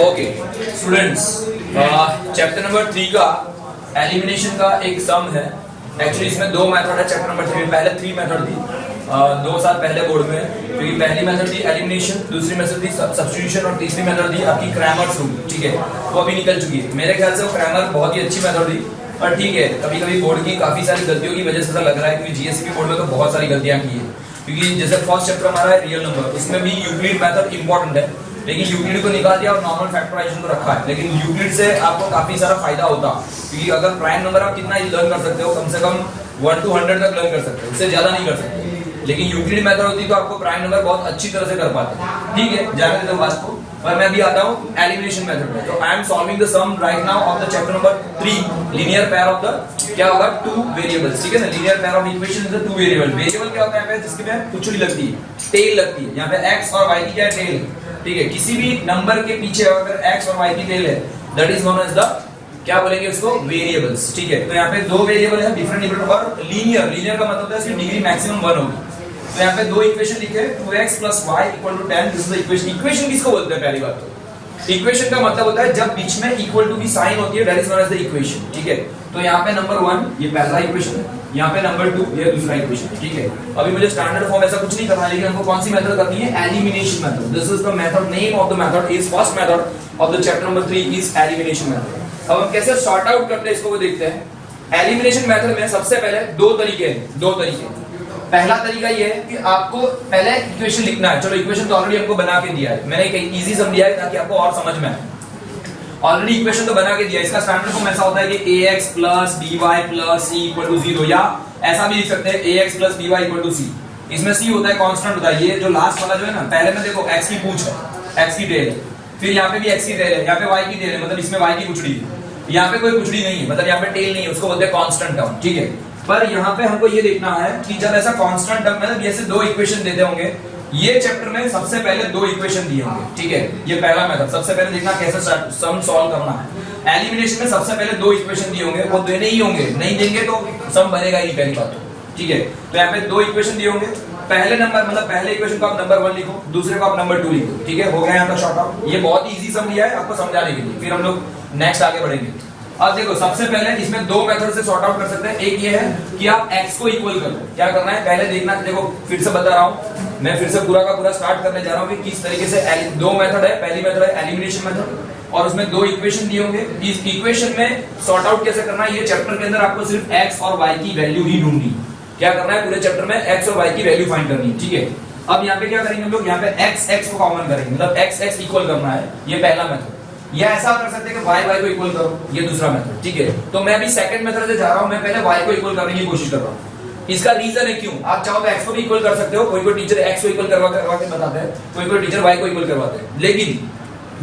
Okay students, chapter number 3 का elimination का एक सम है। एक्चुअली इसमें दो मेथड है चैप्टर नंबर 3 में। पहले 3 मेथड थी 2 साल पहले बोर्ड में, क्योंकि पहली मेथड थी एलिमिनेशन, दूसरी मेथड थी सब्स्टिट्यूशन और तीसरी मेथड थी आपकी क्रैमर्स रूल। ठीक है, वो अभी निकल चुकी है। मेरे ख्याल से वो क्रैमर बहुत ही अच्छी मेथड थी, पर ठीक है कभी कभी बोर्ड की काफी सारी गलतियों की वजह से ऐसा लग रहा है, क्योंकि जीएससी बोर्ड में तो बहुत सारी गलतियां की है। क्योंकि जैसे फर्स्ट चैप्टर हमारा है रियल नंबर, उसमें भी यूक्लिड मेथड इंपॉर्टेंट है, लेकिन यूक्लिड को निकाल दिया और नॉर्मल फैक्टराइजेशन को रखा है। लेकिन यूक्लिड से आपको काफी सारा फायदा होता, क्योंकि अगर प्राइम नंबर आप कितना ही लर्न कर सकते हो, कम से कम 1 to 100 तक लर्न कर सकते हो, उससे ज्यादा नहीं कर सकते। लेकिन यूक्लिड मेथड होती तो आपको प्राइम नंबर बहुत अच्छी तरह से कर पाते। ठीक है, जाने देते बात को। पर मैं अभी आता हूँ एलिमिनेशन मेथड में। तो I am solving the sum right now of the chapter number 3 linear pair of the क्या होगा 2 वेरिएबल्स। ठीक है ना, linear pair of equation is the 2 variable. Variable क्या होता है यहाँ पे, जिसके में कुछ लगती है, टेल लगती है। यहाँ पे x और y की क्या है, टेल है। ठीक है, किसी भी नंबर के पीछे अगर x और y की टेल है, that is known as the क्या बोलेंगे उसको, वेरिएबल्स। ठीक है, तो यहाँ पे दो वेरिएबल है डिफरेंट डिफरेंट, और लीनियर का मतलब होता है इसकी डिग्री मैक्सिमम 1 होगी। तो यहाँ पे दो इक्वेशन लिखे 2x + y = 10। This is the equation. Equation किसको बोलते हैं, पहली बात तो इक्वेशन का मतलब होता है जब बीच में इक्वल टू की साइन होती है, that is known as the equation. ठीक है, तो यहाँ पे नंबर 1 ये पहला इक्वेशन है, यहाँ पे नंबर 2 ये दूसरा इक्वेशन है। ठीक है, अभी मुझे स्टैंडर्ड फॉर्म ऐसा कुछ नहीं करना है, लेकिन हमको कौन सी मेथड करनी है, elimination method. This is the method, name of the method is first method of the chapter number 3 is elimination method. अब हम कैसे सॉर्ट आउट करते हैं इसको वो देखते हैं। एलिमिनेशन मेथड में सबसे पहले दो तरीके। पहला तरीका ये है कि आपको पहले इक्वेशन लिखना है। चलो इक्वेशन तो ऑलरेडी हमको बना के दिया है, मैंने एक इजी सम दिया है ताकि आपको और समझ में आए। ऑलरेडी इक्वेशन तो बना के दिया है। इसका स्टैंडर्ड फॉर्म ऐसा होता है कि ax + by + c = 0, या ऐसा भी लिख सकते हैं ax + by = c। इसमें c होता है कांस्टेंट होता है। ये जो लास्ट वाला जो है ना, पहले में देखो x की पूंछ है, x की टेल है, फिर यहाँ पे भी x की टेल है, यहाँ पे y की टेल है, मतलब इसमें y की पुछड़ी है, यहाँ पे कोई पुछड़ी नहीं है, मतलब यहाँ पे टेल नहीं है, उसको बोलते हैं कांस्टेंट टर्म। ठीक है, पर यहाँ पे हमको ये देखना है कि जब ऐसा कांस्टेंट टर्म मतलब ऐसे दो इक्वेशन देते होंगे, ये चैप्टर में सबसे पहले दो इक्वेशन दिए होंगे। ठीक है, ये पहला मेथड। सबसे पहले देखना कैसे सम सॉल्व करना है। एलिमिनेशन में सबसे पहले दो इक्वेशन दिए होंगे, वो देने ही होंगे, नहीं देंगे तो सम बनेगा ही, पहली बात तो। ठीक है, तो यहाँ पे दो इक्वेशन दिए होंगे। पहले नंबर मतलब पहले इक्वेशन को आप नंबर 1 लिखो, दूसरे को आप नंबर 2 लिखो। ठीक है, हो गया यहाँ का शॉर्ट आउट। ये बहुत ही इजी सम दिया है आपको समझाने के लिए, फिर हम लोग नेक्स्ट आगे बढ़ेंगे। अब देखो सबसे पहले इसमें दो मेथड से सॉर्ट आउट कर सकते हैं। एक ये है कि आप x को इक्वल कर लो। क्या करना है पहले देखना, देखो फिर से बता रहा हूं मैं, फिर से पूरा का पूरा स्टार्ट करने जा रहा हूं कि किस तरीके से दो मेथड है। पहली मेथड है एलिमिनेशन मेथड, और उसमें दो इक्वेशन दिए होंगे। इस इक्वेशन में सॉर्ट आउट कैसे करना है, ये चैप्टर के अंदर आपको सिर्फ x और y की वैल्यू ही ढूंढनी। क्या करना है, पूरे चैप्टर में x और y की वैल्यू फाइंड करनी है। ठीक है, अब यहाँ पे क्या करेंगे हम लोग, यहाँ पे x को कॉमन करेंगे, मतलब x इक्वल करना है, ये पहला मेथड। या ऐसा कर सकते हैं कि y को इक्वल करो, ये दूसरा मेथड। ठीक है, तो मैं अभी सेकंड मेथड से जा रहा हूं, मैं पहले y को इक्वल करने की कोशिश कर रहा हूं। इसका रीजन है क्यों, आप चाहो तो x को भी इक्वल कर सकते हो, कोई टीचर x को इक्वल करवा के बताते हैं, कोई टीचर y को इक्वल करवाते हैं। लेकिन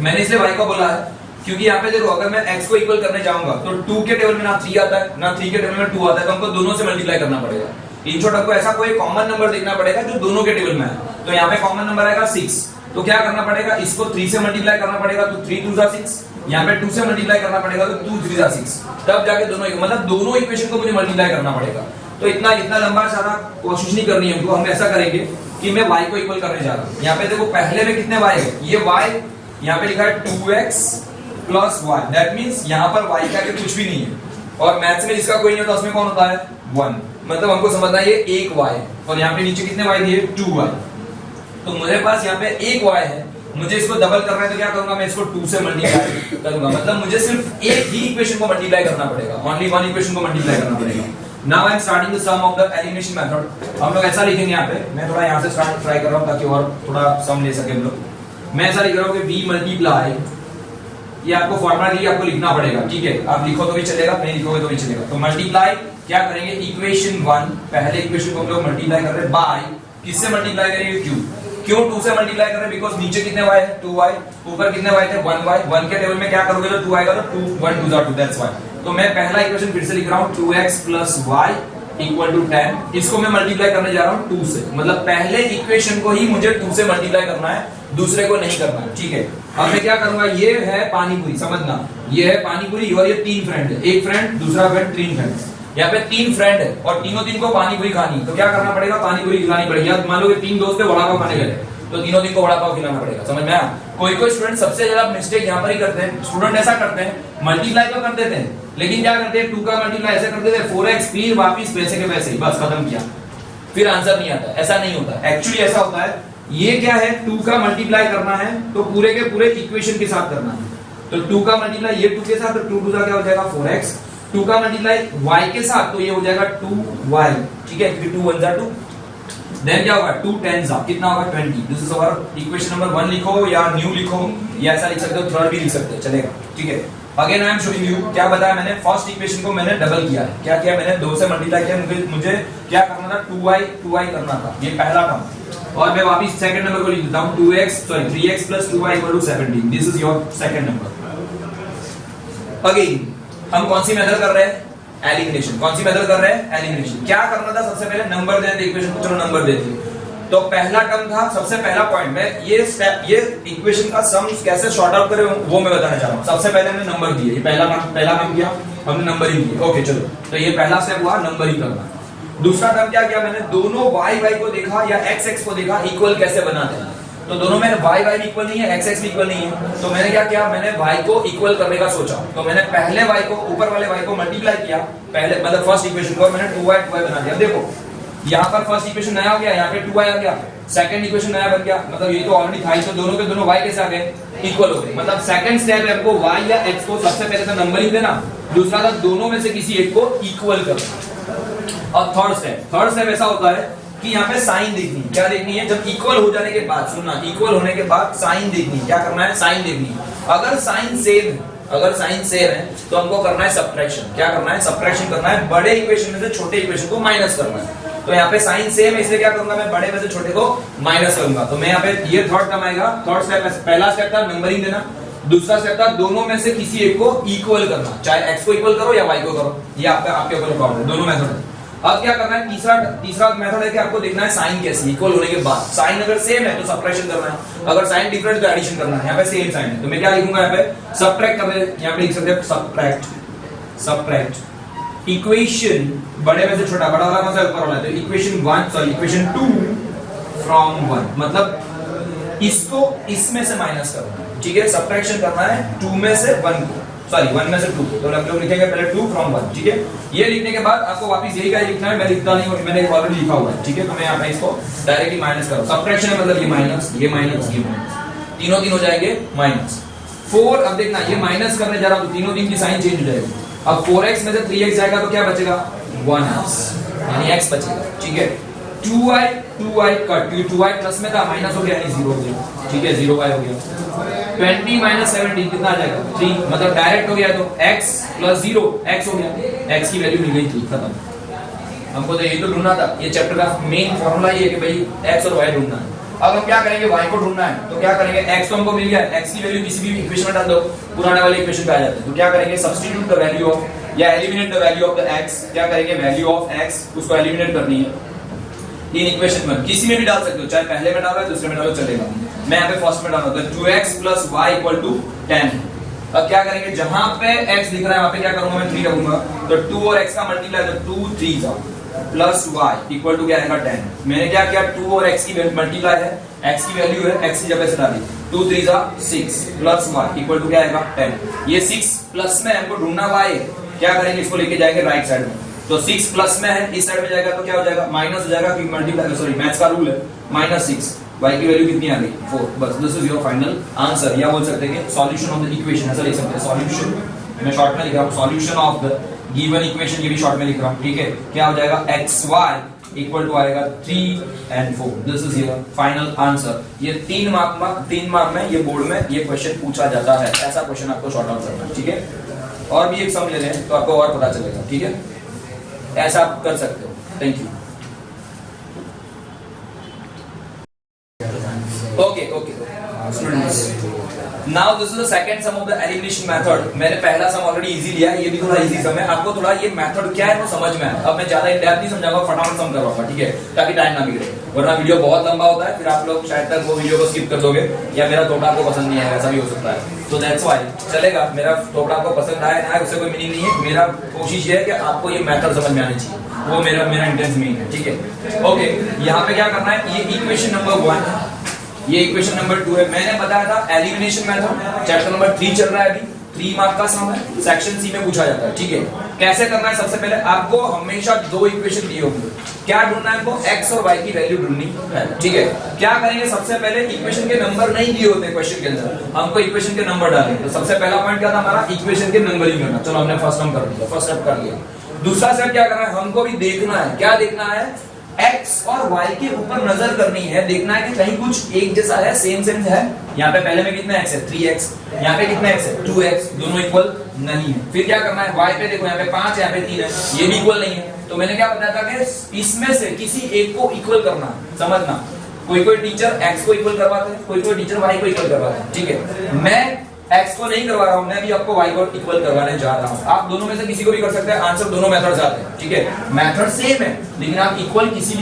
मैंने इसलिए y को बोला है क्योंकि यहाँ पे देखो अगर मैं x को इक्वल करने जाऊंगा तो 2 के टेबल में ना 3 आता है, ना 3 के टेबल में 2 आता है, तो हमको दोनों से मल्टीप्लाई करना पड़ेगा। इन छोटा को ऐसा कोई कॉमन नंबर देखना पड़ेगा जो दोनों के टेबल में है। तो यहाँ पे कॉमन नंबर आएगा 6, तो क्या करना पड़ेगा, इसको 3 से मल्टीप्लाई करना पड़ेगा, तो 3 2 = 6। यहाँ पे 2 से मल्टीप्लाई करना पड़ेगा, तो 2 3 = 6, तब जाके दोनों मतलब दोनों इक्वेशन को मुझे मल्टीप्लाई करना पड़ेगा। तो इतना लंबा सारा कोशिश नहीं करनी है हमको। हम ऐसा करेंगे कि मैं y को इक्वल करने जा रहा हूँ। यहाँ पे देखो पहले में कितने y है, ये y यहाँ पे लिखा है 2x + y, दैट मींस यहाँ पर y का कुछ भी नहीं है, और मैथ्स में जिसका कोई नहीं होता उसमें कौन होता है 1, मतलब हमको समझना है ये एक y है, और यहाँ पे नीचे कितने y दिए 2y। तो मेरे पास यहाँ पे एक y है, मुझे इसको डबल करना है, तो क्या करूंगा मैं इसको 2 से मल्टीप्लाई करूंगा, मतलब मुझे सिर्फ एक ही इक्वेशन को मल्टीप्लाई करना पड़ेगा, ओनली वन इक्वेशन को मल्टीप्लाई करना पड़ेगा। Now I am starting the sum of the elimination method. हम लोग ऐसा लिखेंगे, यहाँ पे मैं थोड़ा यहाँ से स्टार्ट ट्राई कर रहा हूँ ताकि और थोड़ा सम ले सके हम लोग। मैं ऐसा लिख रहा हूँ कि v मल्टीप्लाई, ये आपको फॉर्मूला ही आपको लिखना पड़ेगा। ठीक है, आप लिखो तो भी चलेगा, नहीं लिखोगे तो भी चलेगा। तो मल्टीप्लाई क्या करेंगे, इक्वेशन 1 पहले इक्वेशन को हम लोग मल्टीप्लाई कर रहे हैं बाय, किससे मल्टीप्लाई करेंगे, क्यों 2 से मल्टीप्लाई कर रहे हैं, बिकॉज़ नीचे कितने y है 2y, ऊपर कितने y थे 1y, 1 के टेबल में क्या करोगे तो 2 आएगा, तो 2 1 2 2, दैट्स व्हाई। तो मैं पहला इक्वेशन फिर से लिख रहा हूं 2x + y = 10, इसको मैं मल्टीप्लाई करने जा रहा हूं 2 से, मतलब पहले इक्वेशन को ही मुझे 2 से मल्टीप्लाई करना है, दूसरे को नहीं करना है। ठीक है, अब मैं क्या करूंगा, ये है पानी पूरी, समझना ये है पानी पूरी, और ये 3 फ्रेंड है, एक फ्रेंड दूसरा फ्रेंड 3 फ्रेंड। यहाँ पे 3 फ्रेंड है और तीनों को पानी पूरी खानी, तो क्या करना पड़ेगा, पानी पूरी खिलानी पड़ेगी। मान लो कि 3 दोस्त है, वड़ा पाव खाने गए, तो तीनों दिन को वड़ा पाव खिलाना पड़ेगा, समझ में आया? कोई कोई स्टूडेंट सबसे ज्यादा मिस्टेक यहाँ पर ही करते हैं, स्टूडेंट ऐसा करते हैं मल्टीप्लाई तो कर देते हैं लेकिन क्या करते हैं 2 का मल्टीप्लाई ऐसे कर देते हैं 4x फिर वापिस वैसे के वैसे ही बस खत्म किया, फिर आंसर नहीं आता। ऐसा नहीं होता, एक्चुअली ऐसा होता है, ये क्या है 2 का मल्टीप्लाई करना है तो पूरे के पूरे इक्वेशन के साथ करना है। तो 2 का मल्टीप्लाई ये 2 के साथ, तो 2 2 क्या हो जाएगा 4x, 2 का मल्टीप्लाई y के साथ तो ये हो जाएगा 2y, ठीक है, क्योंकि 2 1 जा 2, देन क्या होगा 2 10 जा कितना होगा 20। This is our equation number 1 लिखो या न्यू लिखो या ऐसा लिख सकते हो, थर्ड भी लिख सकते हो, चलेगा, ठीक है। Again I am showing you, क्या बताया मैंने, फर्स्ट इक्वेशन को मैंने डबल किया है, क्या किया मैंने 2 से मल्टीप्लाई किया, मुझे क्या करना था 2y करना था, ये पहला टर्म, और मैं वापस सेकंड नंबर को लिख देता हूं 3x + 2y = 17, this is your second number. Again हम कौन सी मेथड कर रहे हैं, एलिमिनेशन। कौन सी मेथड कर रहे हैं, एलिमिनेशन। क्या करना था, सबसे पहले नंबर देने थे इक्वेशन को, चलो नंबर देते हैं। तो पहला टर्म था, सबसे पहला पॉइंट में ये स्टेप, ये इक्वेशन का सम कैसे सॉर्ट आउट करें वो मैं बताना चाह रहा हूं। सबसे पहले हमने नंबर दिए, ये पहला काम किया हमने, नंबरिंग की, ओके चलो, तो ये पहला स्टेप हुआ नंबरिंग करना। दूसरा टर्म क्या किया मैंने, दोनों y को देखा या x को देखा, इक्वल कैसे बनाते हैं, तो दोनों में y भी इक्वल नहीं है, x भी इक्वल नहीं है, तो मैंने क्या किया, मैंने y को इक्वल करने का सोचा, तो मैंने पहले y को, ऊपर वाले y को मल्टीप्लाई किया, पहले मतलब फर्स्ट इक्वेशन को, मैंने 2y बना दिया। देखो यहाँ पर फर्स्ट इक्वेशन नया हो गया, यहाँ पे 2y आ गया, सेकंड इक्वेशन नया बन गया, मतलब ये तो ऑलरेडी था ही, तो दोनों के दोनों y कैसे आ गए, इक्वल हो गए। मतलब सेकंड स्टेप है हमको y या x को सबसे पहले तो नंबरिंग देना, दूसरा था दोनों में से किसी एक को इक्वल करना। और थर्ड स्टेप ऐसा होता है कि यहाँ पे साइन देखनी है। क्या देखनी है, जब इक्वल हो जाने के बाद, सुनना, इक्वल होने के बाद साइन देखनी है। क्या करना है, साइन देखनी है। अगर साइन सेम है तो हमको करना है सब्ट्रैक्शन। क्या करना है, सब्ट्रैक्शन करना है, बड़े इक्वेशन में से छोटे इक्वेशन को माइनस करना है। तो यहाँ पे साइन सेम है, इसलिए क्या करूंगा मैं, बड़े में से छोटे को माइनस करूंगा। तो मैं यहाँ पे ये थर्ड टर्म आएगा, थर्ड स्टेप, पहला स्टेप था नंबरिंग देना, दूसरा स्टेप था दोनों में से किसी एक को इक्वल करना, चाहे x को इक्वल करो या y को करो, ये आपके ऊपर प्रॉब्लम है, दोनों मेथड है। अब क्या करना है, तीसरा मेथड है कि आपको देखना है साइन कैसे, इक्वल होने के बाद साइन अगर सेम है तो सब्ट्रैक्शन करना है, अगर साइन डिफरेंट तो एडिशन करना है। यहाँ पे सेम साइन है तो मैं क्या लिखूंगा, यहाँ पे सब्ट्रैक्ट कर दे, यहाँ पे लिख सकते हैं सब्ट्रैक्ट इक्वेशन, बड़े में से छोटा, बड़ा वाला कौन सा ऊपर वाला है, तो इक्वेशन 2 फ्रॉम 1, मतलब इसको इसमें से माइनस करना है, ठीक है, सब्ट्रैक्शन करना है 2 में से 1 को, 1 में से 2, तो हम लोग लिखेंगे पहले 2 फ्रॉम 1, ठीक है। ये लिखने के बाद आपको वापस यही का लिखना है, मैं लिखता नहीं हूं, मैंने ऑलरेडी लिखा हुआ है, ठीक है। तो मैं यहाँ पे इसको डायरेक्टली माइनस करूं, सब्ट्रैक्शन है मतलब ये माइनस, तीनों हो जाएंगे माइनस 4। अब देखना, ये माइनस करने जा रहा हूं तो तीनों दिन की साइन चेंज हो जाएगी। अब 4x में से 3x जाएगा तो क्या बचेगा, 1x, यानी x बचेगा, ठीक है। 2y कट, 2y प्लस में था, माइनस हो गया यानी 0 हो गया, ठीक है, 0y हो गया। 20 - 17 कितना आ जाएगा, 3, मतलब डायरेक्ट हो गया, तो x + 0 x हो गया, x की वैल्यू मिल गई 3, खत्म। हमको तो यही तो ढूंढना था, ये चैप्टर का मेन फॉर्मूला ये है कि भाई x और y ढूंढना है। अब हम क्या करेंगे, y को ढूंढना है, तो क्या करेंगे, x तो हमको मिल गया, x की वैल्यू किसी भी इक्वेशन में डाल दो, पुराने वाले इक्वेशन पे आ जाते हैं। तो क्या करेंगे, सब्स्टिट्यूट द वैल्यू ऑफ या eliminate the value of the x, क्या करेंगे, वैल्यू ऑफ x उसको एलिमिनेट करनी है इन इक्वेशन में, किसी में भी डाल सकते हो, चाहे पहले में डालो या दूसरे में डालो चलेगा। मैं यहाँ पे फर्स्ट में डालूंगा, तो 2x + y = 10। अब क्या करेंगे, जहां पे x दिख रहा है वहां पे क्या करूंगा, मैं 3 रखूंगा, तो 2 और x का मल्टीप्लाई, तो 2 3 प्लस y इक्वल टू क्या आएगा 10। मैंने क्या किया, 2 और x की मल्टीप्लाई है, x की वैल्यू है, x की जगह से डाली, 2 3 6 प्लस y इक्वल टू क्या आएगा 10। ये 6 प्लस में हमको ढूंढना y, क्या करेंगे, इसको लेके जाएंगे राइट साइड में, तो 6 प्लस में है, इस साइड में जाएगा तो क्या हो जाएगा, माइनस हो जाएगा, क्योंकि मल्टीप्लाई, सॉरी मैथ्स का रूल है, -6, y की वैल्यू कितनी आ गई 4। बस this is your final answer, या बोल सकते हैं कि सॉल्यूशन ऑफ द इक्वेशन, ऐसा लिख सकते हैं, सॉल्यूशन, मैं शॉर्ट में लिख रहा हूं, solution of the given equation, ये भी शॉर्ट में लिख रहा हूं, ठीक है। क्या हो जाएगा, xy इक्वल टू आएगा 3 और 4, this is your final answer. ये 3 मार्क में ये बोर्ड में ये क्वेश्चन पूछा जाता है, ऐसा क्वेश्चन आपको शॉर्ट आउट करना है, ठीक है। और भी एक सम ले लें तो आपको और पता चलेगा, ठीक है, ऐसा आप कर सकते हो। Thank you. Okay, students. Now this is the second sum of the elimination method. मैंने पहला सम ऑलरेडी इजी लिया है, ये भी थोड़ा इजी सम है, आपको थोड़ा ये मेथड क्या है वो समझ में आए। अब मैं ज्यादा इन डेप्थ नहीं समझाऊंगा, फटाफट सम करवाऊंगा, ठीक है, ताकि टाइम ना बिगड़े, वरना वीडियो बहुत लंबा होता है, फिर आप लोग शायद तक वो वीडियो को स्किप कर दोगे, या मेरा टोपड़ा आपको पसंद नहीं आएगा, ऐसा भी हो सकता है। तो दैट्स व्हाई चलेगा, मेरा टोपड़ा आपको पसंद आए ना आए उससे कोई मीनिंग नहीं है, मेरा कोशिश ये है कि आपको ये मेथड समझ में आनी चाहिए, वो मेरा इंटेंस मेन है, ठीक है। ओके, यहाँ पे क्या करना है, ये इक्वेशन नंबर 1, ये इक्वेशन नंबर 2 है। मैंने बताया था एलिमिनेशन मेथड, चैप्टर नंबर 3 चल रहा है अभी, 3 मार्क का सम है, सेक्शन सी में पूछा जाता है, ठीक है। कैसे करना है, सबसे पहले आपको हमेशा दो इक्वेशन दिए होंगे, क्या ढूंढना है, आपको x और y की वैल्यू ढूंढनी है, ठीक है। क्या करेंगे, सबसे पहले इक्वेशन के नंबर नहीं दिए होते क्वेश्चन के अंदर, हमको इक्वेशन के नंबर डालेंगे। तो सबसे पहला पॉइंट क्या था हमारा, इक्वेशन के नंबरिंग करना। चलो हमने फर्स्ट नंबर कर दिया, फर्स्ट स्टेप कर लिया। दूसरा स्टेप क्या करना है, हमको भी देखना है, क्या देखना है, x और y के ऊपर नजर करनी है, देखना है कि कहीं कुछ एक जैसा है, सेम सेम है। यहाँ पे पहले में कितना x है, 3x, यहाँ पे कितना x है, 2x, दोनों इक्वल नहीं है। फिर क्या करना है, y पे देखो, यहाँ पे 5 यहाँ पे 3 है, ये भी इक्वल नहीं है। तो मैंने क्या बताया था कि इसमें से किसी एक को इक्वल करना, समझना। कोई कोई टीचर x को इक्वल करवाते हैं, कोई कोई टीचर y को इक्वल करवाते हैं, ठीक है। मैं x को नहीं करवा रहा हूं, मैं भी आपको y को इक्वल करवाने जा रहा हूं। आप दोनों में से किसी को भी कर सकते हैं, आंसर दोनों मेथड्स आते हैं, ठीक है। मेथड सेम है, लेकिन आप इक्वल किसी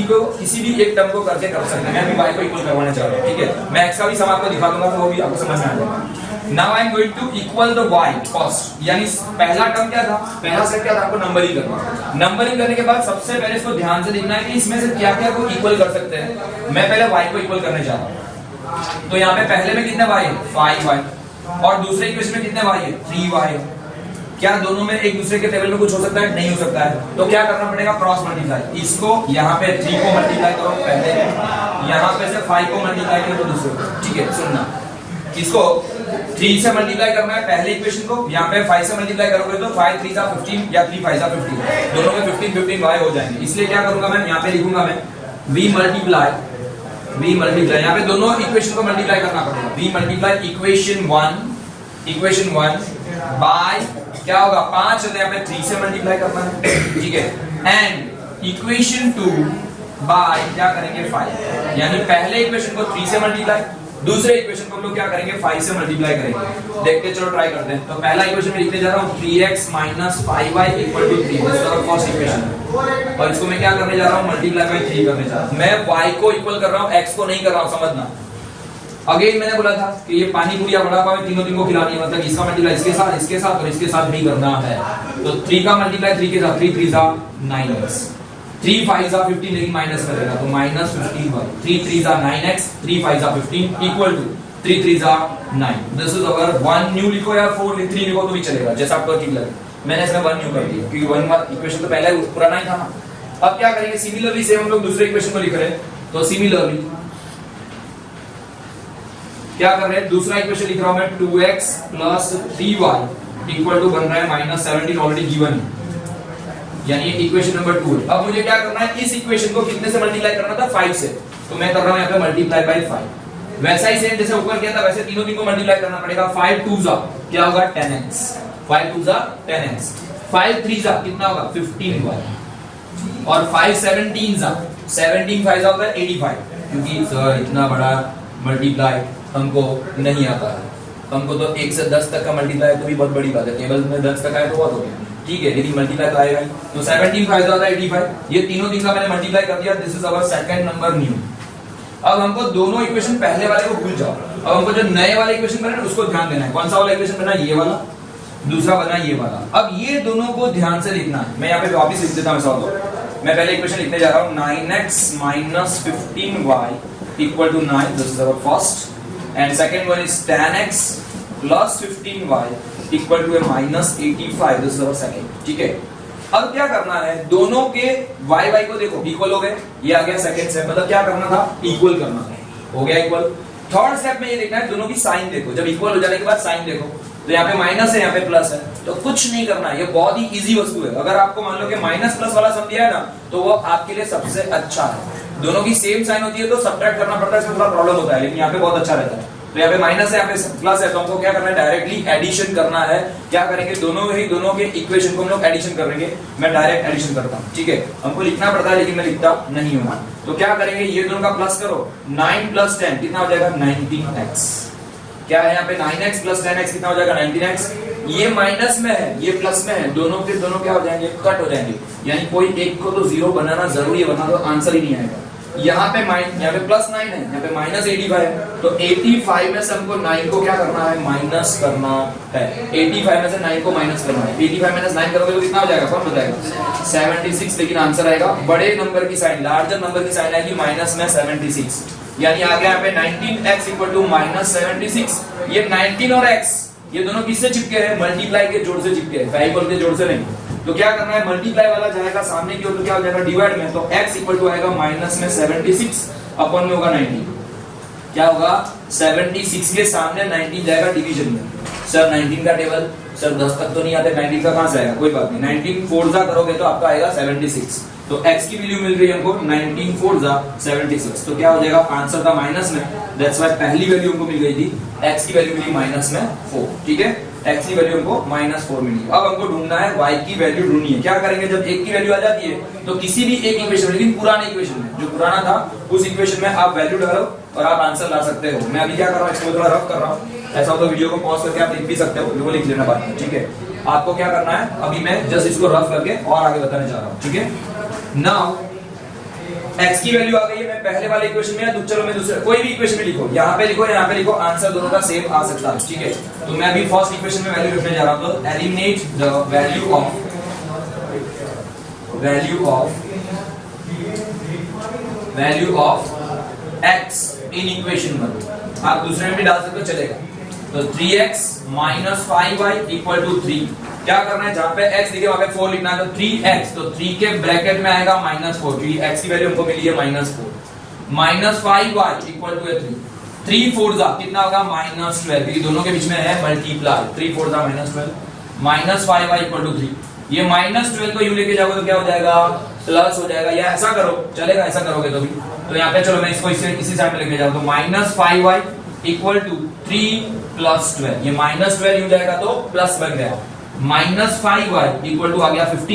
भी एक टर्म को करके कर सकते हैं। मैं भी y को इक्वल करवाने जा रहा हूं, ठीक है। मैं x का भी सम आपको दिखा दूंगा, तो वो भी आपको समझ में आ जाएगा। Now I am going to equal the y first, यानी पहला टर्म क्या था, पहला स्टेप क्या था, आपको नंबरिंग करना। नंबरिंग करने के बाद सबसे पहले इसको ध्यान से देखना है कि इसमें से क्या क्या को इक्वल कर सकते हैं। मैं पहले y को इक्वल करने जा रहा हूं, तो यहाँ पे पहले में कितने y है, 5y, और दूसरे इक्वेशन में कितने y है, 3y। क्या दोनों में एक दूसरे के टेबल में कुछ हो सकता है, नहीं हो सकता है। तो क्या करना पड़ेगा, क्रॉस मल्टीप्लाई। इसको यहाँ पे 3 को मल्टीप्लाई करो पहले, यहाँ पे से 5 को मल्टीप्लाई करो दूसरे को, ठीक है। सुनना, इसको 3 से मल्टीप्लाई करना है पहले इक्वेशन को, यहाँ पे 5 से मल्टीप्लाई करोगे तो 5 3 जा 15 या 3 5 जा 15, दोनों में 15 15 y हो जाएंगे। इसलिए क्या करूंगा मैं, यहाँ पे लिखूंगा मैं v मल्टीप्लाई, यहाँ पे दोनों इक्वेशन को मल्टीप्लाई करना पड़ेगा। v मल्टीप्लाई इक्वेशन 1 बाय क्या होगा, 5 है, यहाँ पे 3 से मल्टीप्लाई करना है, ठीक है। एंड इक्वेशन 2 बाय क्या करेंगे, 5, यानी पहले इक्वेशन को 3 से मल्टीप्लाई, दूसरे इक्वेशन को हम लोग क्या करेंगे, 5 से मल्टीप्लाई करेंगे। देखते चलो ट्राई करते हैं। तो पहला इक्वेशन में लिखने जा रहा हूँ 3x minus 5y equal to 3, this is our first equation. और इसको मैं क्या करने जा रहा हूँ, मल्टीप्लाई बाय 3 करने जा रहा हूँ। मैं y को इक्वल कर रहा हूँ, x को नहीं कर रहा हूँ, समझना। अगेन मैंने बोला था कि ये पानी पूरी या वड़ा पाव तीनों को खिलानी है, मतलब इसका मल्टीप्लाई इसके साथ और इसके साथ भी करना है। तो 3 का मल्टीप्लाई 3 के साथ, 3 3 जा 9x, 3 5 जा 15, लेकिन माइनस करेगा तो माइनस 15y, 3 3 जा 9x, 3 5 जा 15 इक्वल टू 3 3 जा 9। दिस इज अवर 1 न्यू लिखो या 4 3 लिखो तो भी चलेगा, जैसा आपको ठीक लगे। मैंने इसमें 1 न्यू कर दिया क्योंकि 1 इक्वेशन तो पहले पुराना ही था ना। अब क्या करेंगे, सिमिलरली सेम हम लोग दूसरे इक्वेशन को लिख रहे हैं। तो सिमिलरली क्या कर रहे हैं, दूसरा इक्वेशन लिख रहा हूं मैं 2x plus 3y equal to बन रहा है माइनस 17, ऑलरेडी गिवन है, यानी ये इक्वेशन नंबर 2 है। अब मुझे क्या करना है, इस इक्वेशन को कितने से मल्टीप्लाई करना था, 5 से, तो मैं कर रहा हूं यहाँ पे मल्टीप्लाई बाय 5। वैसा ही सेम जैसे ऊपर किया था वैसे तीनों को मल्टीप्लाई करना पड़ेगा। 5 2 जा क्या होगा, 10x, 5 2 जा 10x, 5 3 जा कितना होगा, 15y, और 5 17 जा 17 5 जा होता है 85, क्योंकि सर इतना बड़ा मल्टीप्लाई हमको नहीं आता है, हमको तो 1 से 10 तक का मल्टीप्लाई तो भी बहुत बड़ी बात है, टेबल में 10 तक आए तो बहुत हो गया, ठीक है, लेकिन मल्टीप्लाई तो आएगा ही। तो 17 5 होता है 85, ये तीनों का मैंने मल्टीप्लाई कर दिया, this is our second number new. अब हमको दोनों इक्वेशन पहले वाले को भूल जाओ, अब हमको जो नए वाले इक्वेशन बना है उसको ध्यान देना है। कौन सा वाला इक्वेशन बना, ये वाला, दूसरा बना ये वाला। अब ये दोनों को ध्यान से लिखना है। मैं यहाँ पे वापस लिख देता हूँ, सॉल्व। मैं पहले इक्वेशन लिखने जा रहा हूँ 9x minus 15y equal to 9, this is our first, and second one is 10x plus 15y equal to a minus 85, this is our second, ठीक है। अब क्या करना है, दोनों के y y को देखो इक्वल हो गए, ये आ गया सेकंड स्टेप, मतलब क्या करना था, इक्वल करना है, हो गया इक्वल। थर्ड स्टेप में ये देखना है दोनों की साइन देखो, जब इक्वल हो जाने के बाद साइन देखो, तो यहाँ पे माइनस है यहाँ पे प्लस है, तो कुछ नहीं करना है, ये बहुत ही इजी वस्तु है। अगर आपको मान लो कि माइनस प्लस वाला सम दिया है ना, तो वो आपके लिए सबसे अच्छा है। दोनों की सेम साइन होती है तो सब्ट्रैक्ट करना पड़ता है, इसमें थोड़ा प्रॉब्लम होता है, लेकिन यहाँ पे बहुत अच्छा रहता है। तो यहाँ पे माइनस है, यहाँ पे प्लस है, तो हमको क्या करना है, डायरेक्टली एडिशन करना है। क्या करेंगे, दोनों के इक्वेशन को हम लोग एडिशन करेंगे। मैं डायरेक्ट एडिशन करता हूँ, ठीक है, हमको लिखना पड़ता है लेकिन मैं लिखता नहीं हूँ। तो क्या करेंगे, ये दोनों का प्लस करो, 9 प्लस 10 कितना हो जाएगा, 19x। क्या है यहाँ पे 9x प्लस 10x कितना हो जाएगा, 19x। ये माइनस में है, ये प्लस में है, दोनों के दोनों क्या हो जाएंगे, कट हो जाएंगे, यानी कोई एक को तो जीरो बनाना जरूरी है, वरना तो आंसर ही नहीं आएगा। यहाँ पे प्लस 9 है, यहाँ पे माइनस 85 है, तो 85 में से हमको 9 को क्या करना है, माइनस करना है। 85 में से 9 को माइनस करना है, 85 माइनस 9 करोगे तो कितना हो जाएगा, कौन बताएगा, 76, लेकिन आंसर आएगा बड़े नंबर की साइन, लार्जर नंबर की साइन आएगी माइनस में 76। यानी आ गया यहाँ पे 19x इक्वल टू -76। ये 19 और x ये दोनों किससे चिपके हैं? मल्टीप्लाई के जोड़ से चिपके हैं, वेरिएबल के जोड़ से नहीं। तो क्या करना है, मल्टीप्लाई वाला जाएगा सामने की ओर तो क्या हो जाएगा डिवाइड में, तो x इक्वल टू आएगा माइनस में 76 अपन में होगा 19। क्या होगा 76 के सामने 19 जाएगा डिवीजन में। सर 19 का टेबल सर 10 तक तो नहीं आते, 19 का कहां से आएगा? कोई बात नहीं, 19 4 जा करोगे तो आपका आएगा 76। तो x की वैल्यू मिल रही है हमको 19 4 जा 76। तो क्या हो जाएगा, आंसर था माइनस में, दैट्स व्हाई पहली वैल्यू हमको मिल गई थी, x की वैल्यू मिली माइनस में 4। ठीक है, x की वैल्यू हमको -4 मिली। अब हमको ढूंढना है y की वैल्यू ढूंढनी है। क्या करेंगे, जब एक की वैल्यू आ जाती है तो किसी भी एक इक्वेशन में, लेकिन पुराने इक्वेशन में, जो पुराना था उस इक्वेशन में आप वैल्यू डालो और आप आंसर ला सकते हो। मैं अभी क्या कर रहा हूं, इसको थोड़ा रफ कर रहा हूं, ऐसा हो तो वीडियो को पॉज करके आप लिख भी सकते हो, वो लिख लेना बाद में। ठीक है, आपको क्या करना है, अभी मैं जस्ट इसको रफ करके और आगे बताने जा रहा हूं। ठीक है, नाउ x की वैल्यू आ गई है। मैं पहले वाले इक्वेशन में या चलो मैं दूसरे कोई भी इक्वेशन में लिखो, यहाँ पे लिखो, आंसर दोनों का सेम आ सकता है। ठीक है, तो मैं अभी फर्स्ट इक्वेशन में वैल्यू रखने जा रहा हूं, तो eliminate the value of x in equation 1। आप दूसरे में भी डाल सकते हो, चलेगा। तो 3x - 5y = 3। क्या करना है, जहां पे x लिखे वहां पे 4 लिखना है, तो 3x, तो 3 के ब्रैकेट में आएगा -4, 3x की वैल्यू हमको मिली है -4, -5y = 3, 3 4 जा कितना होगा -12, ये दोनों के बीच में है मल्टीप्लाई, 3 4 जा -12, -5y = 3। ये -12 को यू लेके जाओगे तो क्या हो जाएगा, प्लस हो जाएगा, या ऐसा करो चलेगा, ऐसा करोगे तो भी। तो यहाँ पे चलो मैं इसको इसी साइड में लेके जाऊँ, तो -5y = 3 + 12, ये -12 यू जाएगा तो प्लस बन गया, -5y = आ गया 15।